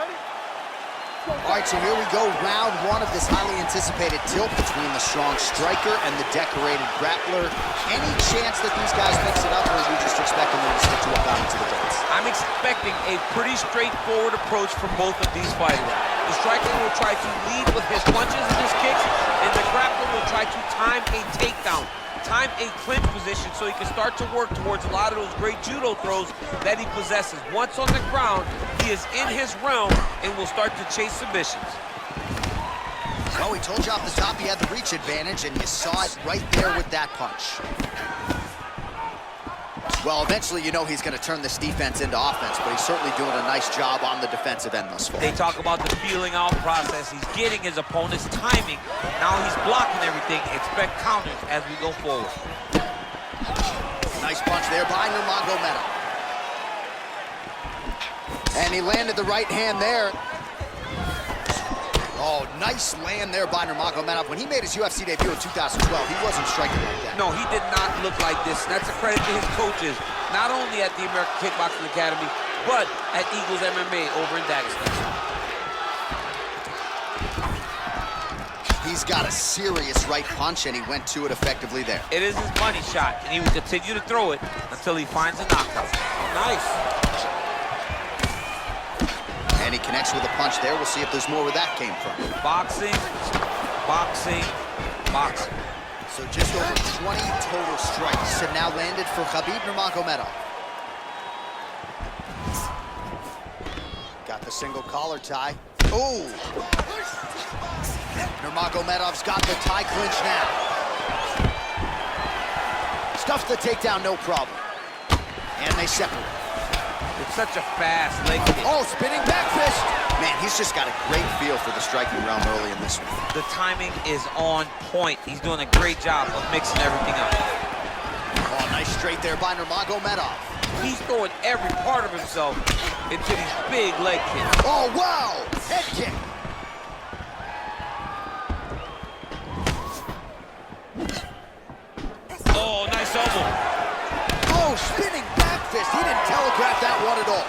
All right, so here we go, round one of this highly anticipated tilt between the strong striker and the decorated grappler. Any chance that these guys mix it up, or are you just expecting them to stick to a bounce to the dance? I'm expecting a pretty straightforward approach from both of these fighters. The striker will try to lead with his punches and his kicks, and the grappler will try to time a takedown, time a clinch position so he can start to work towards a lot of those great judo throws that he possesses. Once on the ground, he is in his realm and will start to chase submissions. Well, he told you off the top he had the reach advantage, and you saw it right there with that punch. Well, eventually you know he's going to turn this defense into offense, but he's certainly doing a nice job on the defensive end thus far. They talk about the feeling out process. He's getting his opponent's timing. Now he's blocking everything. Expect counters as we go forward. Nice punch there by Nurmagomedov. And he landed the right hand there. Oh, nice land there by Nurmagomedov. When he made his UFC debut in 2012, he wasn't striking like that. No, he did not look like this. That's a credit to his coaches, not only at the American Kickboxing Academy, but at Eagles MMA over in Dagestan. He's got a serious right punch, and he went to it effectively there. It is his money shot, and he will continue to throw it until he finds a knockout. Nice. And he connects with a punch there. We'll see if there's more where that came from. Boxing, boxing, boxing. So just over 20 total strikes have now landed for Khabib Nurmagomedov. Got the single collar tie. Oh! Nurmagomedov's got the tie clinch now. Stuffs the takedown, no problem. And they separate. It's such a fast leg kick. Oh, spinning back fist. Man, he's just got a great feel for the striking realm early in this one. The timing is on point. He's doing a great job of mixing everything up. Oh, nice straight there by Nurmagomedov. He's throwing every part of himself into these big leg kicks. Oh, wow! Head kick. Oh, nice elbow. Oh, spinning back fist. He didn't telegraph that one at all.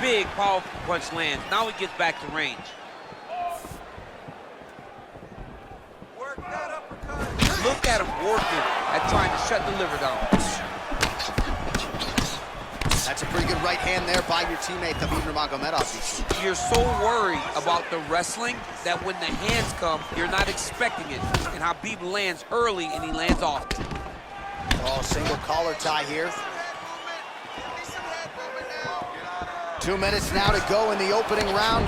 Big, powerful punch lands. Now he gets back to range. Look at him working at trying to shut the liver down. That's a pretty good right hand there by your teammate, Khabib Nurmagomedov. You're so worried about the wrestling that when the hands come, you're not expecting it. And Khabib lands early and he lands often. Oh, single collar tie here. 2 minutes now to go in the opening round.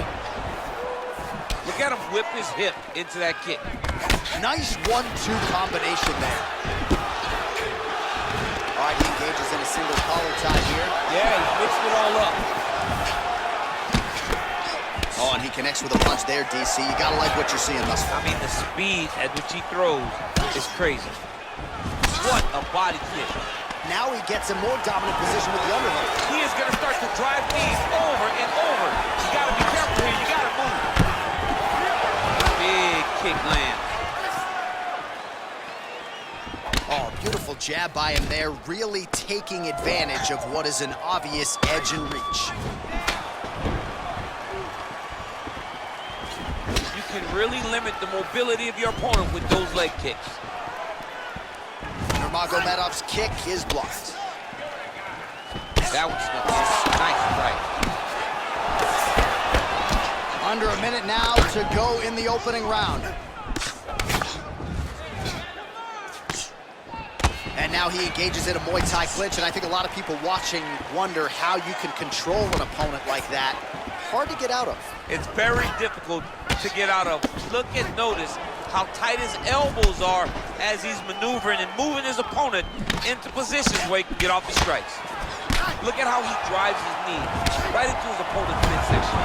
Look at him whip his hip into that kick. Nice 1-2 combination there. All right, he engages in a single collar tie here. Yeah, he mixed it all up. Oh, and he connects with a punch there, DC. You gotta like what you're seeing thus far. I mean, the speed at which he throws is crazy. What a body kick. Now he gets a more dominant position with the underhook. He is going to start to drive these over and over. You got to be careful here. You got to move. Big kick land. Oh, beautiful jab by him there, really taking advantage of what is an obvious edge and reach. You can really limit the mobility of your opponent with those leg kicks. Nurmagomedov's kick is blocked. That was nice right. Under a minute now to go in the opening round. And now he engages in a Muay Thai clinch, and I think a lot of people watching wonder how you can control an opponent like that. Hard to get out of. It's very difficult to get out of. Look and notice how tight his elbows are as he's maneuvering and moving his opponent into positions where he can get off the strikes. Look at how he drives his knee right into his opponent's midsection.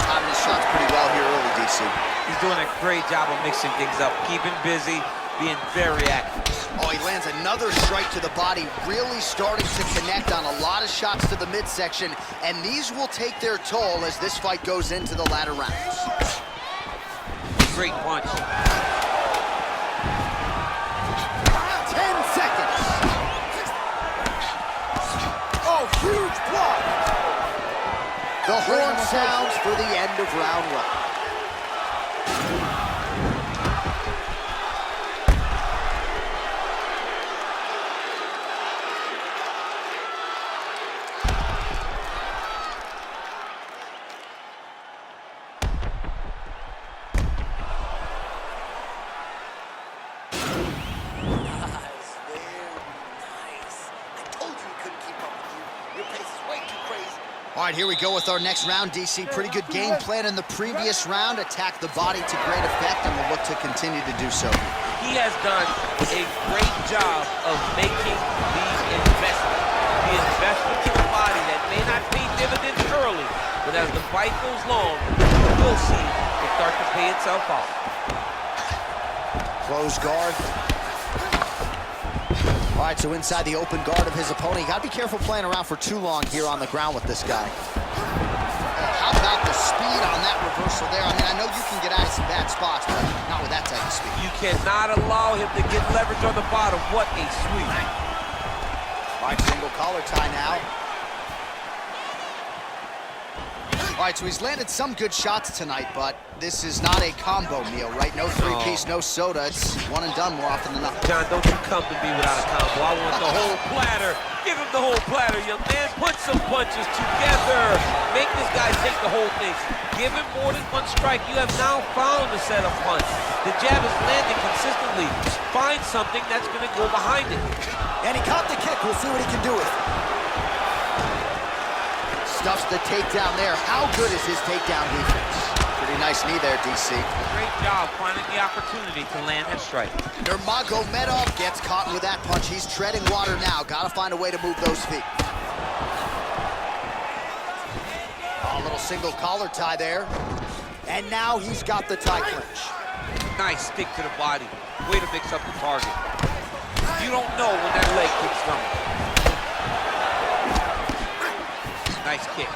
Timing his shots pretty well here early, DC. He's doing a great job of mixing things up, keeping busy, being very active. Oh, he lands another strike to the body, really starting to connect on a lot of shots to the midsection, and these will take their toll as this fight goes into the latter rounds. Great punch. 10 seconds. Oh, huge block. sounds for the end of round one. All right, here we go with our next round, DC. Pretty good game plan in the previous round. Attack the body to great effect, and we'll look to continue to do so. He has done a great job of making the investment. The investment to the body that may not pay dividends early, but as the fight goes long, we'll see it start to pay itself off. Close guard. All right, so inside the open guard of his opponent. You got to be careful playing around for too long here on the ground with this guy. How about the speed on that reversal there? I mean, I know you can get out of some bad spots, but not with that type of speed. You cannot allow him to get leverage on the bottom. What a sweep. All right, single collar tie now. All right, so he's landed some good shots tonight, but this is not a combo meal, right? No three-piece, no soda. It's one and done more often than not. John, don't you come to me without a combo. I want the whole platter. Give him the whole platter, young man. Put some punches together. Make this guy take the whole thing. Give him more than one strike. You have now found a set of punch. The jab is landing consistently. Find something that's going to go behind it. And he caught the kick. We'll see what he can do with it. Stuffs the takedown there. How good is his takedown defense? Pretty nice knee there, DC. Great job finding the opportunity to land that strike. Nurmagomedov gets caught with that punch. He's treading water now. Got to find a way to move those feet. Oh, a little single collar tie there. And now he's got the tie clinch. Nice stick to the body. Way to mix up the target. You don't know when that leg kicks coming. Nice kick.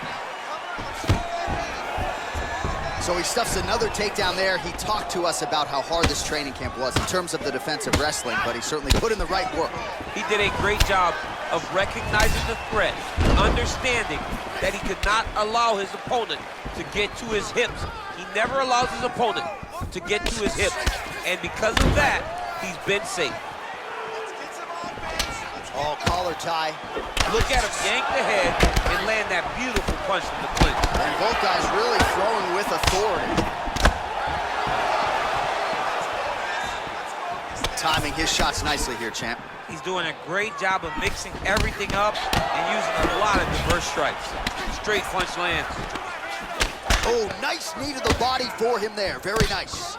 So he stuffs another takedown there. He talked to us about how hard this training camp was in terms of the defensive wrestling, but he certainly put in the right work. He did a great job of recognizing the threat, understanding that he could not allow his opponent to get to his hips. He never allows his opponent to get to his hips, and because of that, he's been safe. Oh, collar tie. Look at him yank the head and land that beautiful punch from the clinch. And both guys really throwing with authority. Timing his shots nicely here, champ. He's doing a great job of mixing everything up and using a lot of diverse strikes. Straight punch lands. Oh, nice knee to the body for him there. Very nice.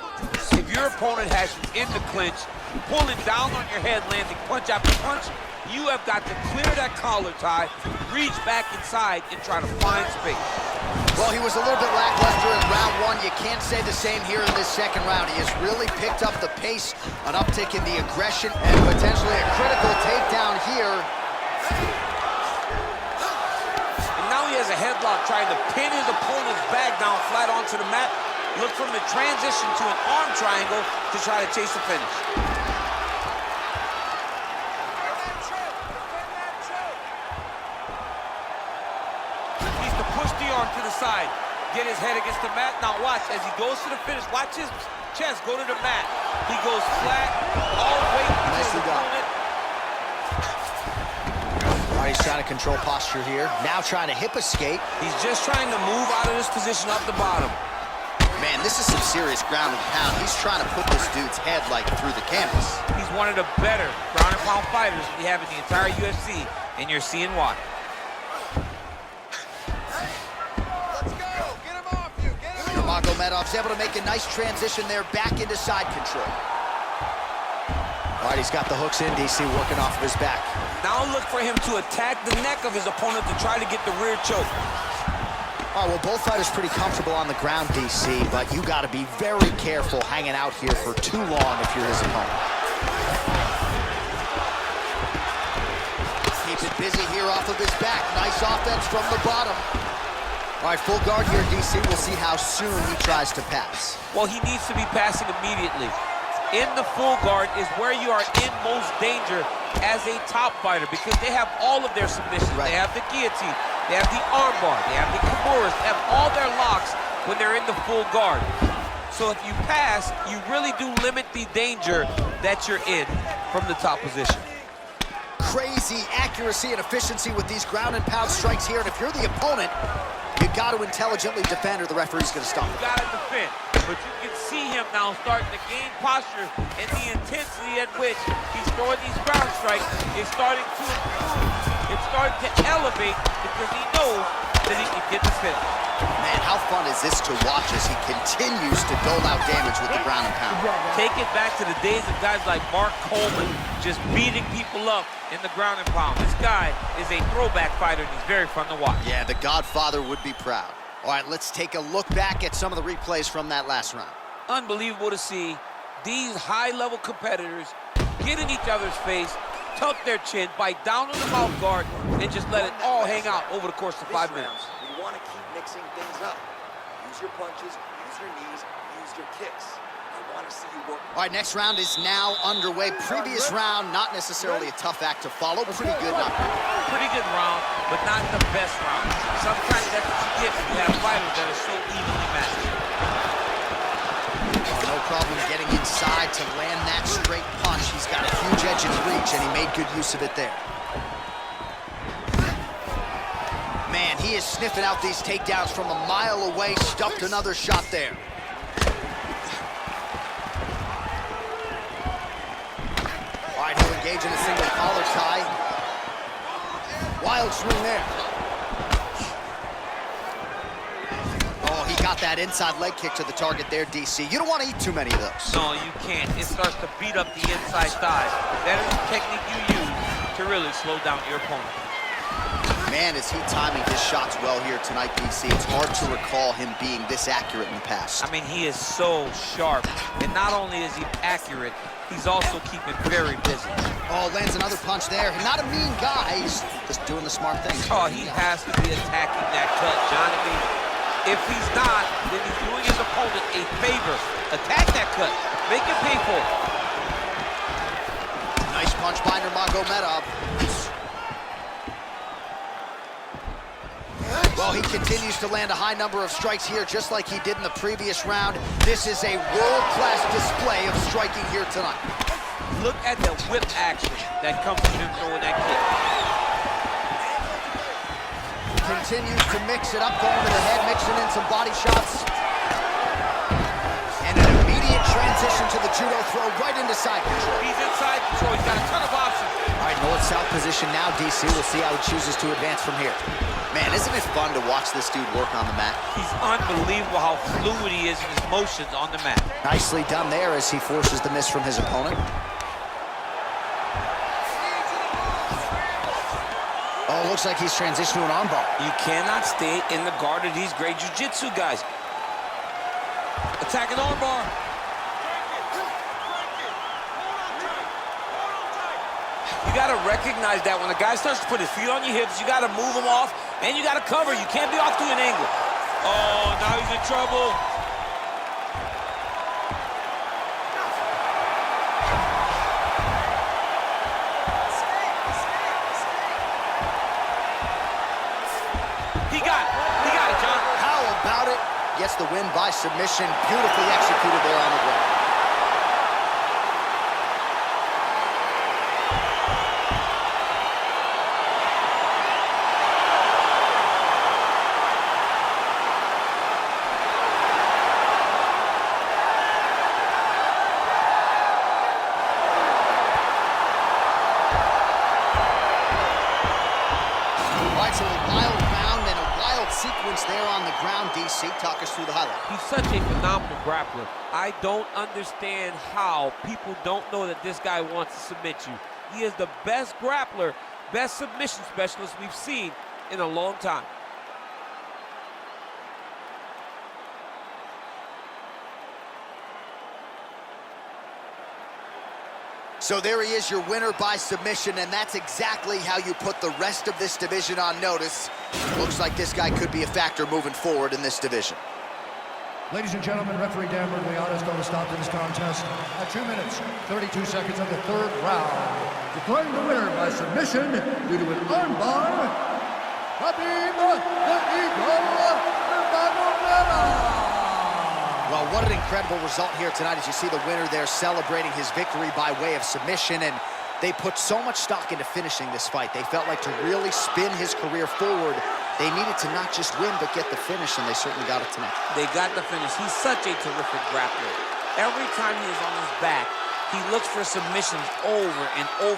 If your opponent has you in the clinch, pulling down on your head, landing punch after punch, you have got to clear that collar tie, reach back inside, and try to find space. Well, he was a little bit lackluster in round one. You can't say the same here in this second round. He has really picked up the pace, an uptick in the aggression, and potentially a critical takedown here. And now he has a headlock trying to pin his opponent's back down flat onto the mat. Look from the transition to an arm triangle to try to chase the finish. To the side, get his head against the mat. Now watch as he goes to the finish. Watch his chest go to the mat. He goes flat, all weight to his opponent. All right, he's trying to control posture here. Now trying to hip escape. He's just trying to move out of this position up the bottom. Man, this is some serious ground and pound. He's trying to put this dude's head like through the canvas. He's one of the better ground and pound fighters we have in the entire UFC, and you're seeing why. Nurmagomedov's able to make a nice transition there back into side control. All right, he's got the hooks in, DC, working off of his back. Now look for him to attack the neck of his opponent to try to get the rear choke. All right, well, both fighters pretty comfortable on the ground, DC, but you got to be very careful hanging out here for too long if you're his opponent. Keeps it busy here off of his back. Nice offense from the bottom. All right, full guard here, DC. We'll see how soon he tries to pass. Well, he needs to be passing immediately. In the full guard is where you are in most danger as a top fighter because they have all of their submissions. Right. They have the guillotine, they have the armbar, they have the kimuras, they have all their locks when they're in the full guard. So if you pass, you really do limit the danger that you're in from the top position. Crazy accuracy and efficiency with these ground and pound strikes here, and if you're the opponent, you got to intelligently defend or the referee's going to stop. You got to defend, but you can see him now starting to gain posture, and the intensity at which he's throwing these ground strikes is starting to improve. It's starting to elevate because he knows that he can get the finish. Man, how fun is this to watch as he continues to dole out damage with the ground and pound? Take it back to the days of guys like Mark Coleman just beating people up in the ground and pound. This guy is a throwback fighter, and he's very fun to watch. Yeah, the Godfather would be proud. All right, let's take a look back at some of the replays from that last round. Unbelievable to see these high-level competitors get in each other's face, tuck their chin, bite down on the mouth guard, and just let it all hang out over the course of 5 minutes. You want to keep mixing things up. Use your punches, use your knees, use your kicks. I want to see you work. All right, next round is now underway. Previous round, not necessarily a tough act to follow. Pretty good, not good. Pretty good round, but not the best round. Sometimes that's what you get when you have fighters that are so evenly matched. No problem getting inside to land that straight punch. He's got a huge edge in reach, and he made good use of it there. Man, he is sniffing out these takedowns from a mile away. Stuffed another shot there. All right, he'll engage in a single collar tie. Wild swing there. Oh, he got that inside leg kick to the target there, DC. You don't want to eat too many of those. No, you can't. It starts to beat up the inside thighs. That is the technique you use to really slow down your opponent. Man, is he timing his shots well here tonight, DC. It's hard to recall him being this accurate in the past. I mean, he is so sharp. And not only is he accurate, he's also keeping very busy. Oh, lands another punch there. Not a mean guy. He's just doing the smart thing. Oh, he has to be attacking that cut, John. I mean, if he's not, then he's doing his opponent a favor. Attack that cut. Make it painful. Nice punch by Nurmagomedov. Well, he continues to land a high number of strikes here, just like he did in the previous round. This is a world-class display of striking here tonight. Look at the whip action that comes from him throwing that kick. Continues to mix it up, going to the head, mixing in some body shots. And an immediate transition to the judo throw right into side control. He's inside control. He's got a ton of options. All right, north-south position now, DC. We'll see how he chooses to advance from here. Man, isn't it fun to watch this dude work on the mat? He's unbelievable how fluid he is in his motions on the mat. Nicely done there as he forces the miss from his opponent. Oh, looks like he's transitioned to an armbar. You cannot stay in the guard of these great jiu-jitsu guys. Attack an armbar. You got to recognize that when a guy starts to put his feet on your hips, you got to move him off, and you got to cover. You can't be off to an angle. Oh, now he's in trouble. He got it, John. How about it? Gets the win by submission. Beautifully executed there on the ground. There on the ground, DC. Talk us through the highlight. He's such a phenomenal grappler. I don't understand how people don't know that this guy wants to submit you. He is the best grappler, best submission specialist we've seen in a long time. So there he is, your winner by submission, and that's exactly how you put the rest of this division on notice. Looks like this guy could be a factor moving forward in this division. Ladies and gentlemen, referee Dan Murmagomedov is going to stop to this contest at 2 minutes, 32 seconds of the third round. Declaring the winner by submission due to an armbar, Khabib the Eagle Nurmagomedov. Well, what an incredible result here tonight as you see the winner there celebrating his victory by way of submission, and they put so much stock into finishing this fight. They felt like to really spin his career forward, they needed to not just win, but get the finish, and they certainly got it tonight. They got the finish. He's such a terrific grappler. Every time he is on his back, he looks for submissions over and over.